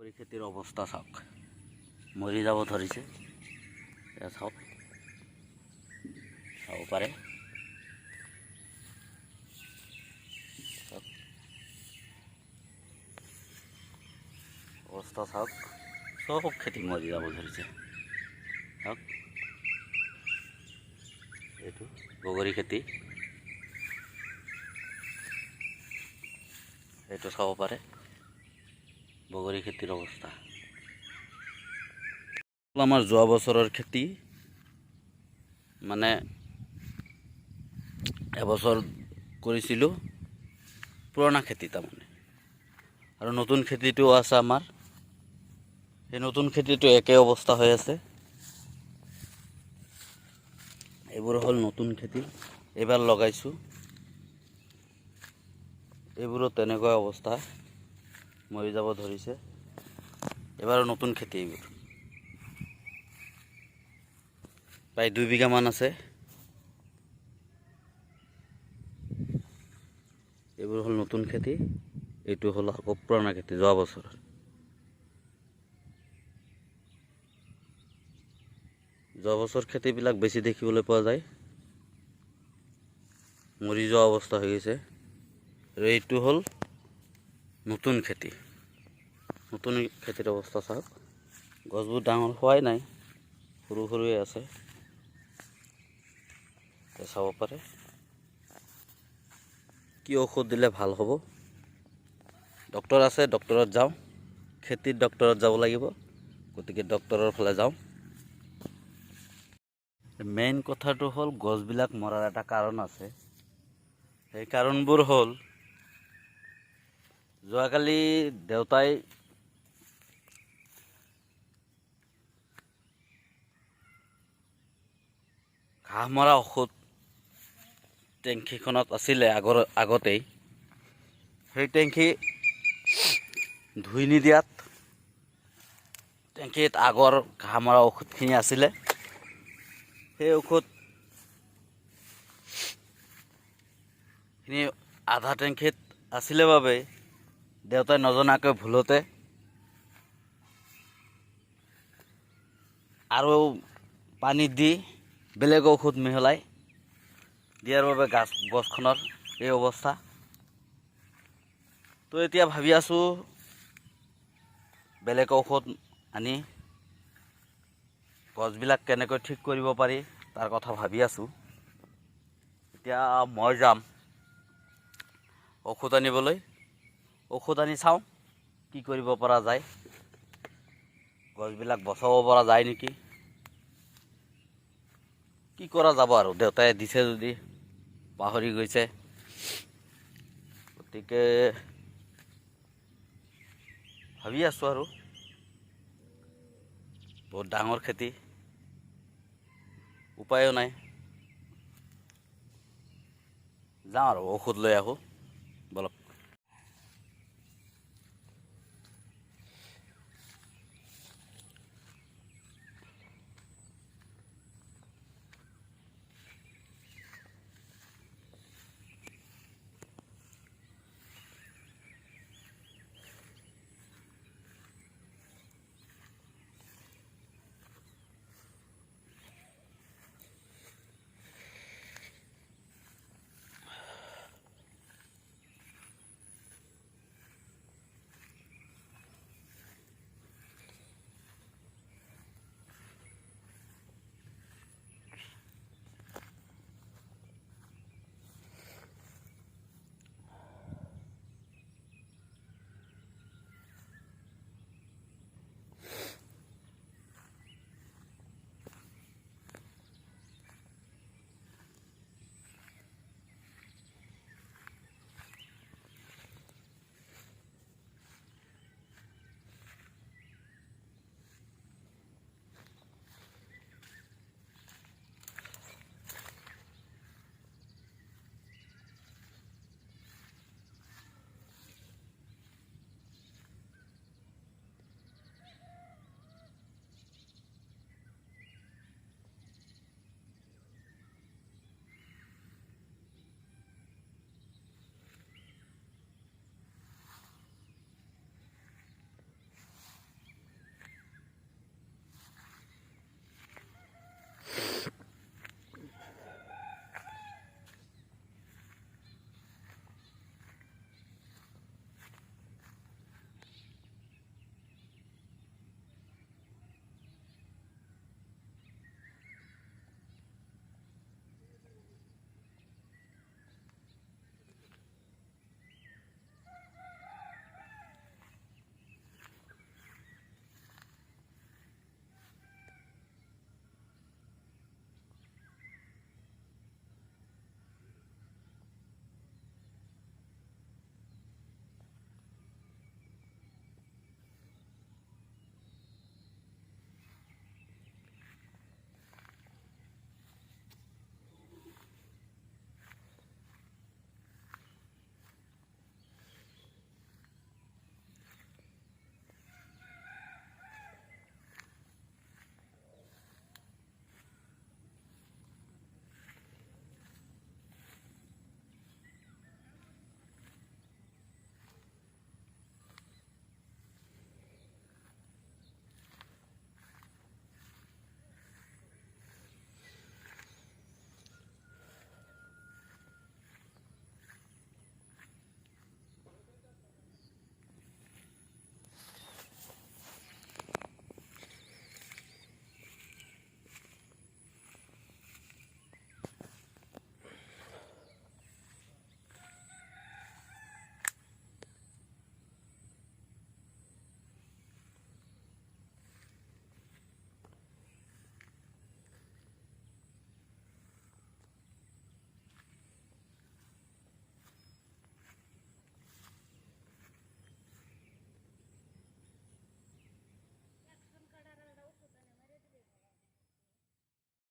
বগৰী খেতিৰ অৱস্থা চাওক, মৰি যাব ধৰিছে। এয়া চাওক, চাব পাৰে। অৱস্থা চাওক, চব খেতি মৰি যাব ধৰিছে। চাওক, এইটো বগৰী খেতি, এইটো চাব পাৰে বগৰী খেতিৰ অৱস্থা। আমাৰ যোৱা বছৰৰ খেতি, মানে এবছৰ কৰিছিলোঁ পুৰণা খেতি তাৰমানে, আৰু নতুন খেতিটো আছে আমাৰ। সেই নতুন খেতিটো একে অৱস্থা হৈ আছে। এইবোৰ হ'ল নতুন খেতি, এইবাৰ লগাইছোঁ। এইবোৰো তেনেকুৱা অৱস্থা, মৰি যাব ধৰিছে। এবাৰ নতুন খেতি, এইবোৰ প্ৰায় 2 বিঘামান আছে। এইবোৰ হ'ল নতুন খেতি, এইটো হ'ল আকৌ পুৰণা খেতি যোৱা বছৰ। যোৱা বছৰ খেতিবিলাক বেছি দেখিবলৈ পোৱা যায়, মৰি যোৱা অৱস্থা হৈ গৈছে। আৰু এইটো হ'ল নতুন খেতি, নতুন খেতিৰ অৱস্থা চাওক। গছবোৰ ডাঙৰ হোৱাই নাই, সৰু সৰুৱে আছে, চাব পাৰে। কি ঔষধ দিলে ভাল হ'ব? ডক্তৰ আছে, ডক্তৰত যাওঁ। খেতিৰ ডক্তৰত যাব লাগিব, গতিকে ডক্তৰৰ ফালে যাওঁ। মেইন কথাটো হ'ল, গছবিলাক মৰাৰ এটা কাৰণ আছে। সেই কাৰণবোৰ হ'ল, যোৱাকালি দেউতাই ঘাঁহ মৰা ঔষধ টেংকীখনত আছিলে আগতেই, সেই টেংকী ধুই নিদিয়াত টেংকীত আগৰ ঘাঁহ মৰা ঔষধখিনি আছিলে। সেই ঔষধখিনি আধা টেংকীত আছিলে বাবে দেউতাই নজনাকৈ ভুলতে আৰু পানী দি বেলেগ ঔষধ মিহলাই দিয়াৰ বাবে গছখনৰ এই অৱস্থা। তো এতিয়া ভাবি আছোঁ, বেলেগ ঔষধ আনি গছবিলাক কেনেকৈ ঠিক কৰিব পাৰি তাৰ কথা ভাবি আছোঁ। এতিয়া মই যাম ঔষধ আনিবলৈ, ঔষধ আনি চাওঁ কি কৰিব পৰা যায়, গছবিলাক বচাব পৰা যায় নেকি, কি কৰা যাব আৰু। দেউতাই দিছে যদি পাহৰি গৈছে, গতিকে ভাবি আছোঁ আৰু। বহুত ডাঙৰ খেতি, উপায়ো নাই। যাওঁ আৰু ঔষধ লৈ আহোঁ বলক।